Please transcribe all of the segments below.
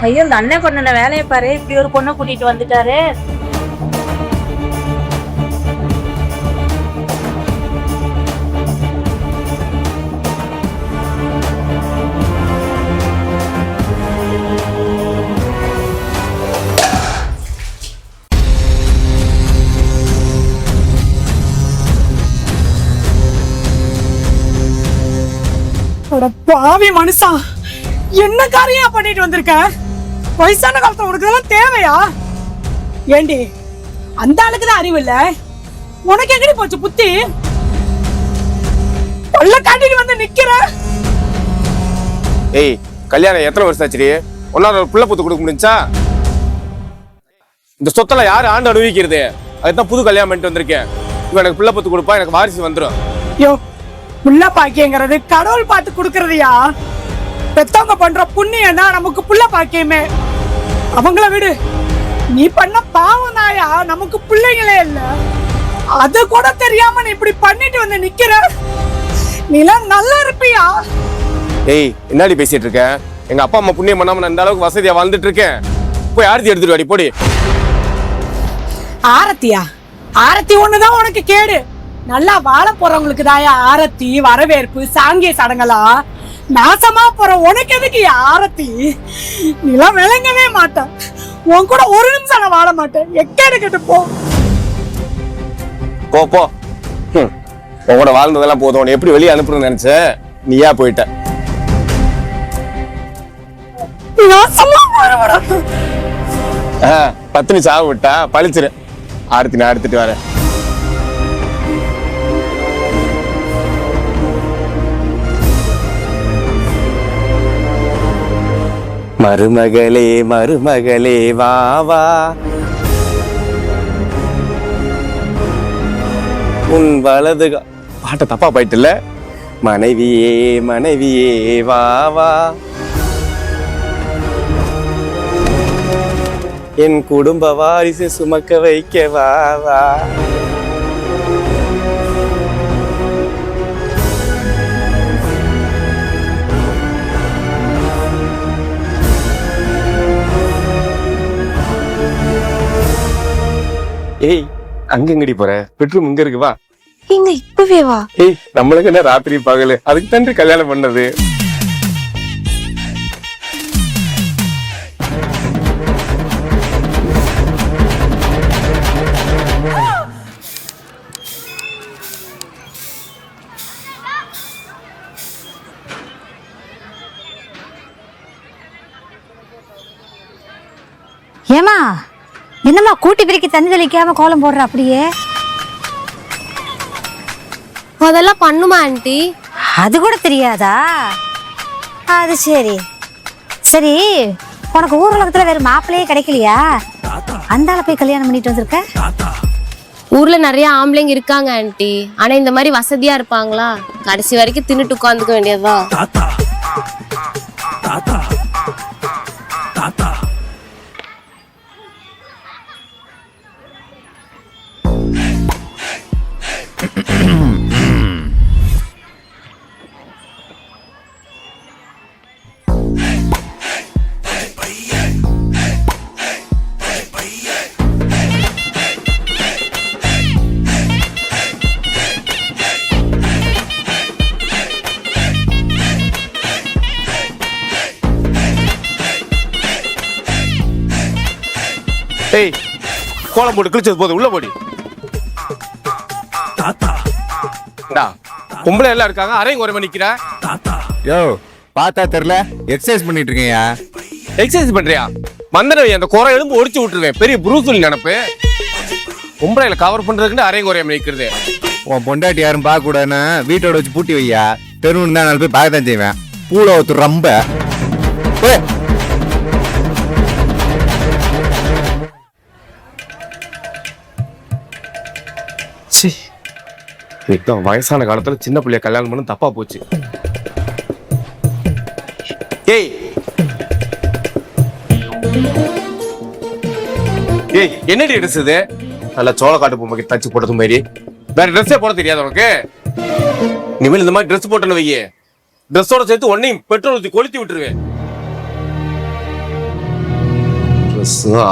ஐயோ இந்த அண்ணன் பண்ண வேலையை பாரு, இப்படி ஒரு பொண்ணை கூட்டிட்டு வந்துட்டாரு. பாவி மனுஷா, என்ன காரியம் பண்ணிட்டு வந்திருக்க? வயசான காலத்துல உனக்கு இதெல்லாம் தேவையா? ஏண்டி அந்த ஆளுக்குதான் அறிவு இல்ல, உனக்கு எங்கடி போச்சு புத்தி? பல்ல காட்டிட்டு வந்து நிக்கிற. ஏய், கல்யாணம் எத்தனை வருஷம் ஆச்சு? ஒன்னால ஒரு பிள்ளை புத்து கொடுக்க முடிஞ்சா? இந்த சொத்தெல்லாம் யாரு ஆண்டு அனுபவிக்கிறது? அதுதான் புது கல்யாணம் பண்ணிட்டு வந்திருக்கேன். இவன் எனக்கு பிள்ளை புத்து கொடுப்பா, எனக்கு வாரிசு வந்துடும். யோ, புள்ள பாக்கியங்கிறது கடவுள் பார்த்து கொடுக்கறதையா? பெத்தவங்க பண்ற புண்ணியம் தான் நமக்கு புள்ள பாக்கியமே. அவங்கள விடு, நீ பண்ண பாவம் தாயா, நமக்கு பிள்ளைங்களே இல்ல. அது கூட தெரியாம நீ இப்படி பண்ணிட்டு வந்து நிக்கிற. நீலாம் நல்லா இருப்பியா? ஏய், என்னடி பேசிட்டு இருக்க? எங்க அப்பா அம்மா புண்ணியம் பண்ணாம நான் இந்த அளவுக்கு வசதியா வாழ்ந்துட்டு இருக்கேன். போய் ஆரத்தி எடுத்துட்டு வாடி, போடி. ஆரத்தியா? ஆரத்தி ஒண்ணுதான் உனக்கு கேடு. நல்லா வாழ போறவங்களுக்கு தாயா ஆரத்தி, வரவேற்பு, சாங்கிய சடங்கெல்லாம். நாசமா போற உனக்கு எதுக்கு ஆரத்தி? நீலாம் விளங்கவே மாட்டேன். உன் கூட ஒரு நிமிஷம் நான் வாழ மாட்டேன். எக்கேடு கேட்டு போ. போ போ. உங்களோட வாழ்ந்ததெல்லாம் போதும். உன்னை எப்படி வெளியே அனுப்புறேன்னு நினைச்ச? நீயா போயிட்ட. நாசமா போறவடா. 10 நிமிஷம் ஆக விட்டா பழிச்சிரு. ஆரத்தி நான் எடுத்துட்டு வரேன். மருமகளே மருமகளே வா வா, உன் வலது பாட்ட தப்பா போயிட்டுல. மனைவியே மனைவியே வா வா, என் குடும்ப வாரிசு சுமக்க வைக்க வா வா. ஏய், அங்க எங்கடி போற? பெட்ரூம் இங்க இருக்கு, வா. இங்க இப்பவே வா. ஏய், நம்மளுக்கு என்ன ராத்திரி பகலு? அதுக்கு தான் கல்யாணம் பண்ணது. ஏமா, என்னம்மா கூட்டி பிரிக்கி தண்ணி தெளிக்காம கோலம் போடுற? அப்படியே அதெல்லாம் பண்ணுமா ஆண்டி? அது கூட தெரியாதா? அது சரி சரி. உனக்கு ஊர் உலகத்துல வேற மாப்பிள்ளையே கிடைக்கலையா? அந்த ஆளை போய் கல்யாணம் பண்ணிட்டு வந்திருக்க? ஊர்ல நிறைய ஆம்பளைங்க இருக்காங்க ஆண்டி, ஆனா இந்த மாதிரி வசதியா இருப்பாங்களா? கடைசி வரைக்கும் தின்னுட்டு உட்காந்துக்க வேண்டியதுதான். ஏய், கோலம் போட்டு கிழிச்சது போது உள்ள போடி. பொம்பளை எல்லாம் இருக்காங்க, அரையும் குறைமா நிக்கிற. யோ, பார்த்தா தெரியல, எக்ஸசைஸ் பண்ணிட்டு இருக்கேன்யா. எக்ஸசைஸ் பண்றியா? மந்தனவை அந்த குறை எலும்பு ஒடிச்சு விட்டுருவேன். பெரிய புரூசுல் நினைப்பு. பொம்பளையில கவர் பண்றதுக்கு அரையும் குறையாம நிக்கிறது. உன் பொண்டாட்டி யாரும் பார்க்க கூடாதுன்னு வீட்டோட வச்சு பூட்டி வையா. தெருவுன்னு தான் 4 பேர் பார்க்க தான் செய்வேன். பூல ஒருத்தர் ரொம்ப வயசான காலத்துல சின்ன பிள்ளைய கல்யாணம் பண்ண தப்பா போச்சு. ஏய் ஏய், என்னடி ட்ரெஸ் இது? நல்ல சோள காட்டு பொம்மைக்கு தச்சு போட்டது மாதிரி. வேற ட்ரெஸ்ஸே போட தெரியாது உனக்கு? இனிமேல் இந்த மாதிரி ட்ரெஸ் போட்டேன்னு வையே, ட்ரெஸ்ஸோட சேர்த்து ஒன்னையும் பெட்ரோல் ஊற்றி கொளுத்தி விட்டுருவேன்.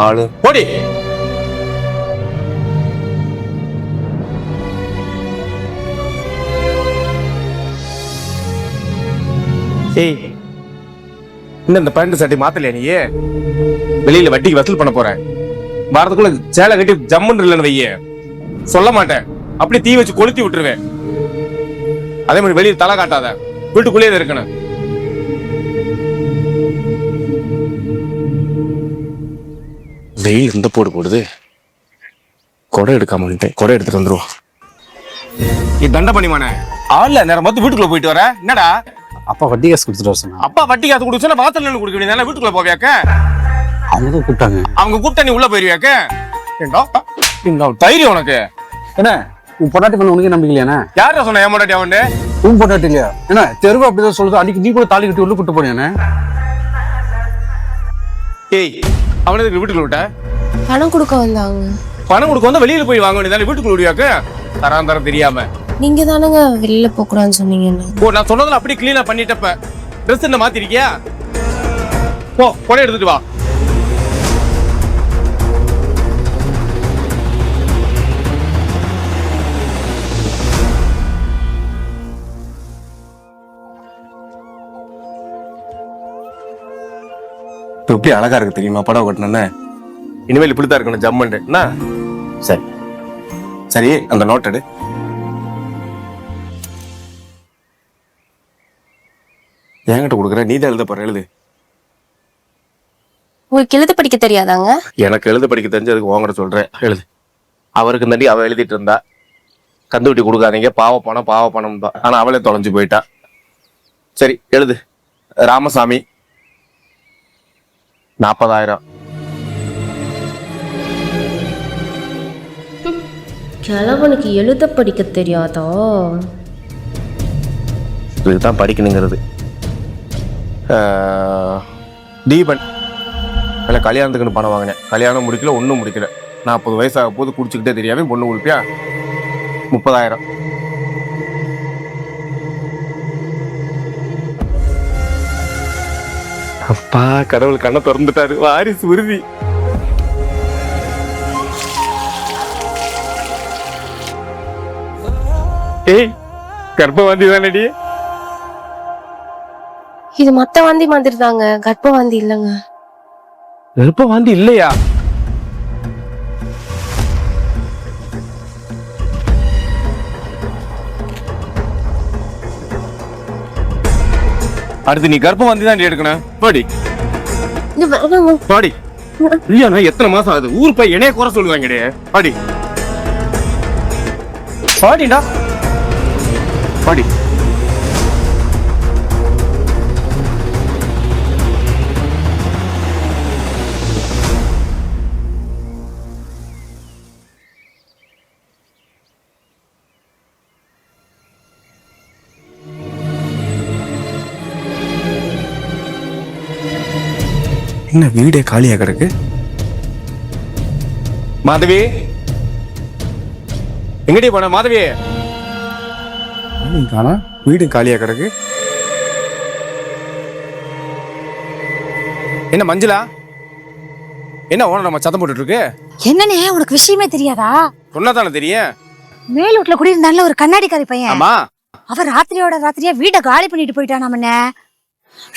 ஆளு போடி. ஏய், இன்னும் இந்த பேண்ட் சட்டை மாத்தலையா நீ? வெளியில வட்டிக்கு வசூல் பண்ண போறேன். வாரத்துக்குள்ள சேலை கட்டி ஜம்முன்னு இல்லைன்னு வைய, சொல்ல மாட்டேன். அப்படி தீ வச்சு கொளுத்தி விட்டுருவேன். அதே மாதிரி வெளியே தலை காட்டாத, வீட்டுக்குள்ளேயே இருக்கணும். வெயில் இந்த போடு போடுது. கொடை எடுக்காம வந்துட்டேன். கொடை எடுத்துட்டு வந்துருவோம். நீ தண்டை பண்ணிமானே ஆள்ல நேரம் மொத்தம் வீட்டுக்குள்ள போயிட்டு வர. என்னடா அப்பா வட்டி காசு கொடுத்துட்டு வர சொன்னா. அப்பா வட்டி காசு கொடுத்து சொன்னா வாசல்ல கொடுக்க வேண்டியதானே? வீட்டுக்குள்ள போவியாக்க? அவங்க தான் கூப்பிட்டாங்க. அவங்க கூப்பிட்டா நீ உள்ள போயிருவியாக்க? தைரியம் உனக்கு என்ன உன் பொண்டாட்டி பண்ண உனக்கு நம்பிக்கை இல்லையாண்ணே? யாரா சொன்ன ஏன் பொண்டாட்டி? அவன் உன் பொண்டாட்டி இல்லையா? என்ன தெருவு அப்படிதான் சொல்லுது. அன்னைக்கு நீ கூட தாலி கட்டி உள்ள கூட்டு போனியானே? ஏய், அவனை வீட்டுக்குள்ள விட்ட? பணம் கொடுக்க வந்தாங்க. பணம் கொடுக்க வந்தா வெளியில போய் வாங்க வேண்டியதானே? வீட்டுக்குள்ள விடுவியாக்க? தரம் தெரியாம நீங்க தானங்க வெளியில போக கூடாதுன்னு சொன்னீங்க. ஓ, நான் சொன்னதுல அப்படியே கிளீனா பண்ணிட்டப்ப ட்ரெஸ் என்ன மாத்திருக்கியா? போ, கொடை எடுத்துட்டு வா. எப்படி அழகா இருக்கு தெரியுமா படம் கட்டணும்னு? இனிமேல் இப்படித்தான் இருக்கணும் ஜம்மண்டு. என்ன சரி சரி, அந்த நோட் எடு. என்கிட்ட கொடுக்குற, நீ தான் எழுத போற. எழுது. உங்களுக்கு எழுத படிக்க தெரியாதாங்க? எனக்கு எழுத படிக்க தெரிஞ்சதுக்கு உங்ககிட்ட சொல்றேன். எழுது. அவருக்கு நடி அவ எழுதிட்டு இருந்தா. கந்துவட்டி கொடுக்காதீங்க, பாவ பணம் தான். ஆனா அவளே தொலைஞ்சு போயிட்டா. சரி எழுது. ராமசாமி 40,000. கிழவனுக்கு எழுத படிக்க தெரியாதா? இதுதான் படிக்கணுங்கிறது. தீபன் கல்யாணத்துக்குன்னு பணம் வாங்கினேன். கல்யாணம் முடிக்கல, ஒன்றும் முடிக்கல. 40 வயசாக போது குடிச்சுக்கிட்டே தெரியாம பொண்ணு கொடுப்பியா? 30,000. அப்பா கடவுள் கண்ணை திறந்துட்டாரு. வாரிசு உறுதி. ஏய், கர்ப்பவாந்தி தானடி? இது மத்த வாந்தி மாதிரி தாங்க, கர்ப்பவாந்தி இல்லைங்க. கர்ப்பவாந்தி இல்லையா? அடுத்து நீ கர்ப்பவாந்தி தான் எடுக்கணும். பாடி பாடி. இல்லையா எத்தனை மாசம் ஆகுது? ஊர் போய் என்னைய குறை சொல்லுவாங்க. பாடி பாடிடா பாடி. என்ன வீடே காலியா கிடக்கு? மாதவி எங்கடி போன? மாதவி காணா, வீடு காலியா கிடக்கு. என்ன மஞ்சளா? என்ன ஓனர் நம்ம சத்தம் போட்டுட்டு இருக்கு? என்னண்ணே உனக்கு விஷயமே தெரியாதா? சொன்னதானே தெரியும். மேல் வீட்டுல குடியிருந்தால ஒரு கண்ணாடிக்காரி பையன். ஆமா, அவர் ராத்திரியா வீட்டை காலி பண்ணிட்டு போயிட்டானாமண்ணே.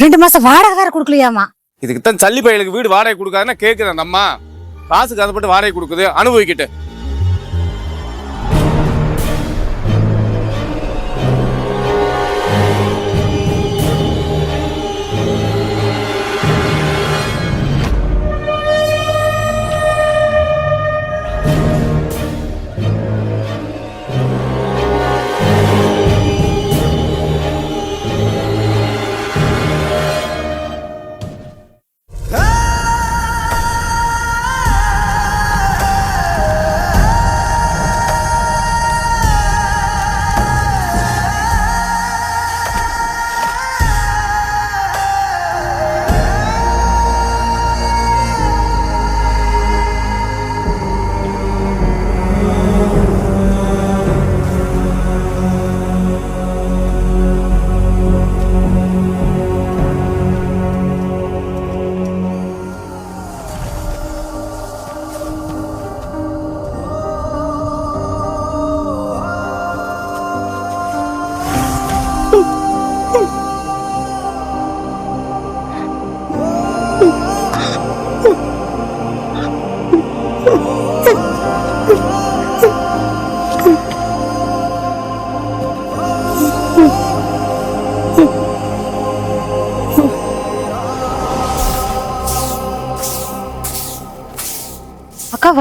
2 மாசம் வாடகை வேற கொடுக்கலையாமா. இதுக்குத்தான் சல்லி பையலுக்கு வீடு வாடகை கொடுக்காதுன்னா கேக்குது அந்த அம்மா. காசுக்கு அதை வாடகை கொடுக்குது, அனுபவிக்கிட்டு.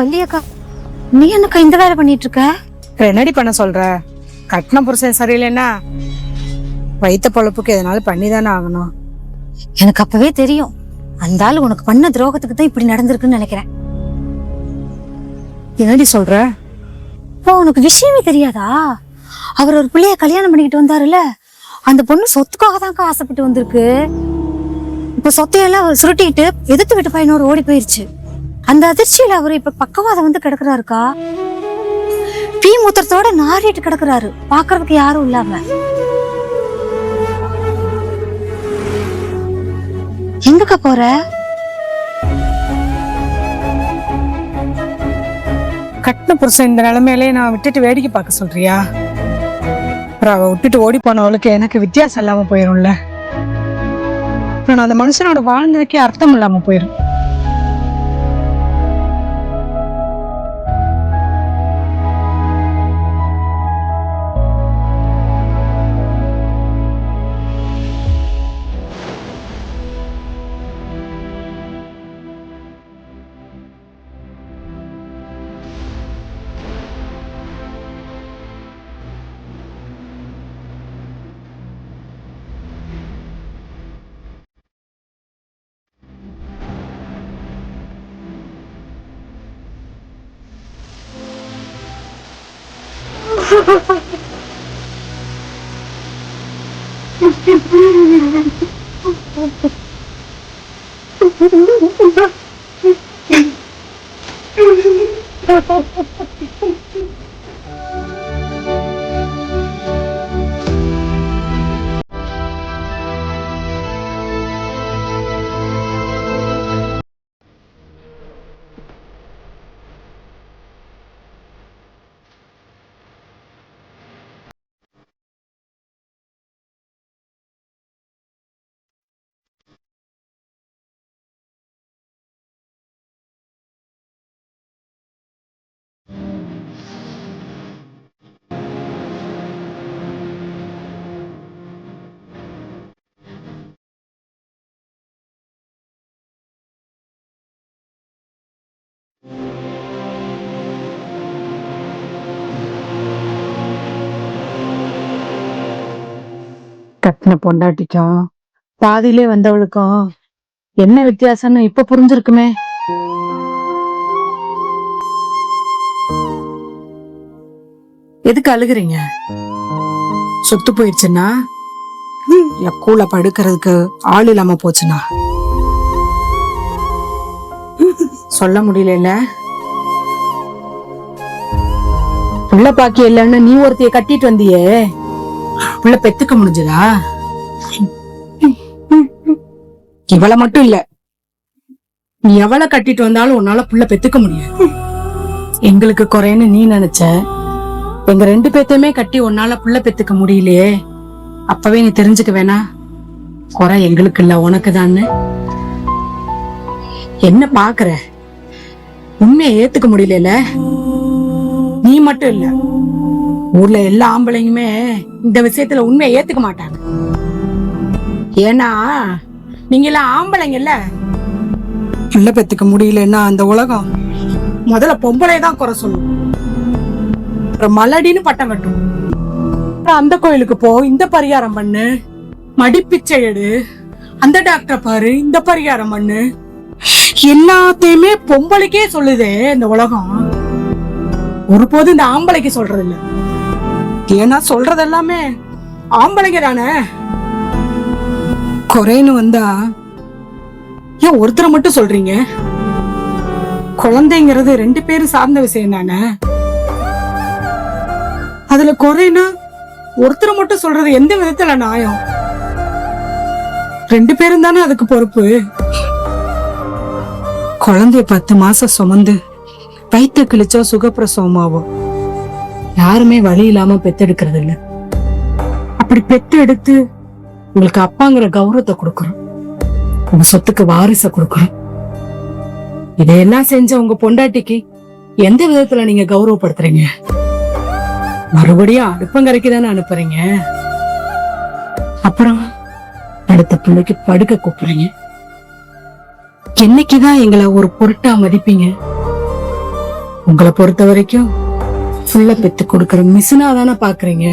வள்ளியக்கா, நீ என்னக்கா இந்த வேலை பண்ணிட்டு இருக்க? என்னடி பண்ண சொல்ற? கட்டின புருஷன் சரியில்லைன்னா வைத்த பொழப்புக்கு எதனாலும் பண்ணிதானே ஆகணும். எனக்கு அப்பவே தெரியும், அந்த ஆளு உனக்கு பண்ண துரோகத்துக்கு தான் இப்படி நடந்திருக்குன்னு நினைக்கிறேன். என்னடி சொல்ற? இப்போ உனக்கு விஷயமே தெரியாதா? அவர் ஒரு பிள்ளைய கல்யாணம் பண்ணிக்கிட்டு வந்தாருல்ல, அந்த பொண்ணு சொத்துக்காக தான்க்கா ஆசைப்பட்டு வந்திருக்கு. இப்ப சொத்தையெல்லாம் அவர் சுருட்டிட்டு எதிர்த்து விட்டு பையனோடு ஓடி போயிருச்சு. அந்த அதிர்ச்சியில அவரு இப்ப பக்கவாதம் வந்து கிடக்குறாருக்கா. பீ மூத்திரத்தோட நாரிட்டு கிடக்குறாரு, பாக்குறதுக்கு யாரும் இல்லாம. எங்கக்கா போற? கட்டின புருஷன் இந்த நிலைமையிலே நான் விட்டுட்டு வேடிக்கை பார்க்க சொல்றியா? அப்புறம் அவ விட்டுட்டு ஓடி போனவளுக்கு எனக்கு வித்தியாசம் இல்லாம போயிரும்ல. அப்புறம் நான் அந்த மனுஷனோட வாழ்ந்ததுக்கே அர்த்தம் இல்லாம போயிரும். கட்டின பொண்டாட்டிக்கும் பாதியிலே வந்தவளுக்கும் என்ன வித்தியாசம்னு இப்ப புரிஞ்சிருக்குமே. எதுக்கு அழுகுறீங்க? சொத்து போயிடுச்சுன்னா, கூல படுக்கிறதுக்கு ஆள் இல்லாம போச்சுன்னா சொல்ல முடியல. புள்ள பாக்கி இல்லைன்னு நீ ஒருத்தைய கட்டிட்டு வந்தியே, புள்ள பெத்துக்க முடிஞ்சதா? இவள மட்டும் இல்ல, நீ எவள கட்டிட்டு வந்தாலும் உன்னால புள்ள பெத்துக்க முடியாது. எங்களுக்கு குறைன்னு நீ நினைச்ச, எங்க 2 பேத்தையுமே கட்டி உன்னால புள்ள பெத்துக்க முடியலையே. அப்பவே நீ தெரிஞ்சுக்க வேணா, குறை எங்களுக்கு இல்ல உனக்குதான்னு. என்ன பாக்குற? உண்மையை ஏத்துக்க முடியல. நீ மட்டும் இல்ல, ஊர்ல எல்லா ஆம்பளைங்களுமே இந்த விஷயத்துல உண்மையை ஏத்துக்க மாட்டாங்க. ஏன்னா நீங்க எல்லாம் ஆம்பளைங்கல்ல. புள்ள பெத்துக்க முடியலன்னா அந்த உலகம் முதல்ல பொம்பளைதான் குறை சொல்லும். அப்புறம் மலடின்னு பட்டம் கட்டும். அப்புறம் அந்த கோயிலுக்கு போ, இந்த பரிகாரம் பண்ணு, மடிப்பிச்சை எடு, அந்த டாக்டர் பாரு, இந்த பரிகாரம் பண்ணு, எல்லாத்தையுமே பொம்பளைக்கே சொல்லுதே இந்த உலகம். ஒருபோது இந்த ஆம்பளைக்கு சொல்றது இல்ல. ஏன்னா சொல்றது எல்லாமே ஆம்பளைங்க தானே. குறைன்னு வந்தா ஏன் ஒருத்தரை மட்டும் சொல்றீங்க? குழந்தைங்கிறது 2 பேரும் சார்ந்த விஷயம் தானே. அதுல குறைன்னா ஒருத்தரை மட்டும் சொல்றது எந்த விதத்துல நியாயம்? 2 பேரும் தானே அதுக்கு பொறுப்பு. குழந்தைய 10 மாசம் சுமந்து வயிற்று கிழிச்சோ சுகப்பிரசவமாவோ யாருமே வழி இல்லாம பெத்தெடுக்கிறது இல்ல. அப்படி பெத்து எடுத்து உங்களுக்கு அப்பாங்கிற கௌரவத்தை கொடுக்கறோம், உங்க சொத்துக்கு வாரிசை கொடுக்கறோம். இதையெல்லாம் செஞ்ச உங்க பொண்டாட்டிக்கு எந்த விதத்துல நீங்க கௌரவப்படுத்துறீங்க? மறுபடியும் அடுப்பங்கரைக்கு தானே அனுப்புறீங்க. அப்புறம் அடுத்த பிள்ளைக்கு படுக்க கூப்பிடுறீங்க. என்னைக்குதான் எங்களை ஒரு பொருட்டா மதிப்பீங்க? உங்களை பொறுத்த வரைக்கும் புள்ள பெத்து கொடுக்கற மிஷினா தானே பாக்குறீங்க.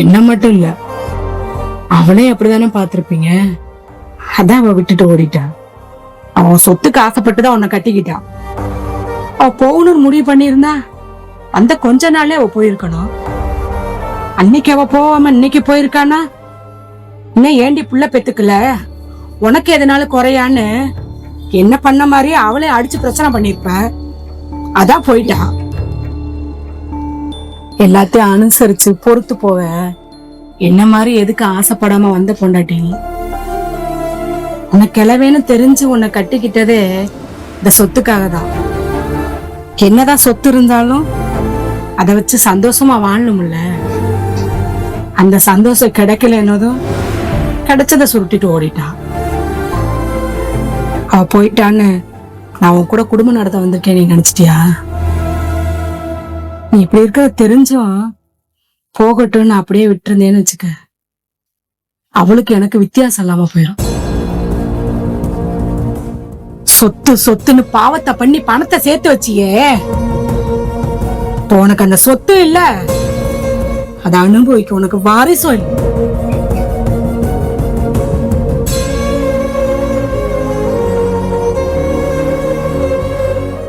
என்ன மட்டும் இல்ல, அவளே அப்படிதானே பாத்திருப்பீங்க. அதான் அவ விட்டுட்டு ஓடிட்டா. அவன் சொத்துக்கு ஆசைப்பட்டுதான் உன்னை கட்டிக்கிட்டான். அவ போகணும்னு முடிவு பண்ணியிருந்தா அந்த கொஞ்ச நாளே அவ போயிருக்கணும். அன்னைக்கு அவ போவாம இன்னைக்கு போயிருக்கானா? இன்னும் ஏண்டி புள்ள பெத்துக்கல, உனக்கு எதனால குறையான்னு என்ன பண்ண மாதிரி அவளே அடிச்சு பிரச்சனை பண்ணிருப்ப. அதான் போயிட்டா. எல்லாத்தையும் அனுசரிச்சு பொறுத்து போவ. என்ன மாதிரி எதுக்கு ஆசைப்படாம வந்த பொண்டாட்டி? உன்னை கிளவேன்னு தெரிஞ்சு உன்னை கட்டிக்கிட்டதே இந்த சொத்துக்காக தான். என்னதான் சொத்து இருந்தாலும் அதை வச்சு சந்தோஷமா வாழணும்ல. அந்த சந்தோஷம் கிடைக்கல என்னதும் கிடைச்சதை சுருட்டிட்டு ஓடிட்டா. அவ போயிட்டான்னு நான் உன் கூட குடும்பம் நடத்த வந்திருக்கேன் நீ நினைச்சிட்டியா? நீ இப்படி இருக்கிற தெரிஞ்சும் போகட்டும்னு அப்படியே விட்டுருந்தேன்னு வச்சுக்க, அவளுக்கு எனக்கு வித்தியாசம் இல்லாம போயிடும். சொத்து சொத்துன்னு பாவத்தை பண்ணி பணத்தை சேர்த்து வச்சியே, இப்போ உனக்கு அந்த சொத்து இல்ல, அதை அனுபவிக்க உனக்கு வாரிசும் இல்லை.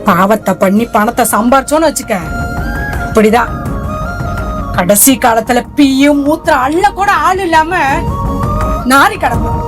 பாவத்தை பண்ணி பணத்தை சம்பாரிச்சோன்னு வச்சுக்க, இப்படிதான் கடைசி காலத்துல பீயும் மூத்திர அள்ள கூட ஆள் இல்லாம நாரி கிடக்கும்.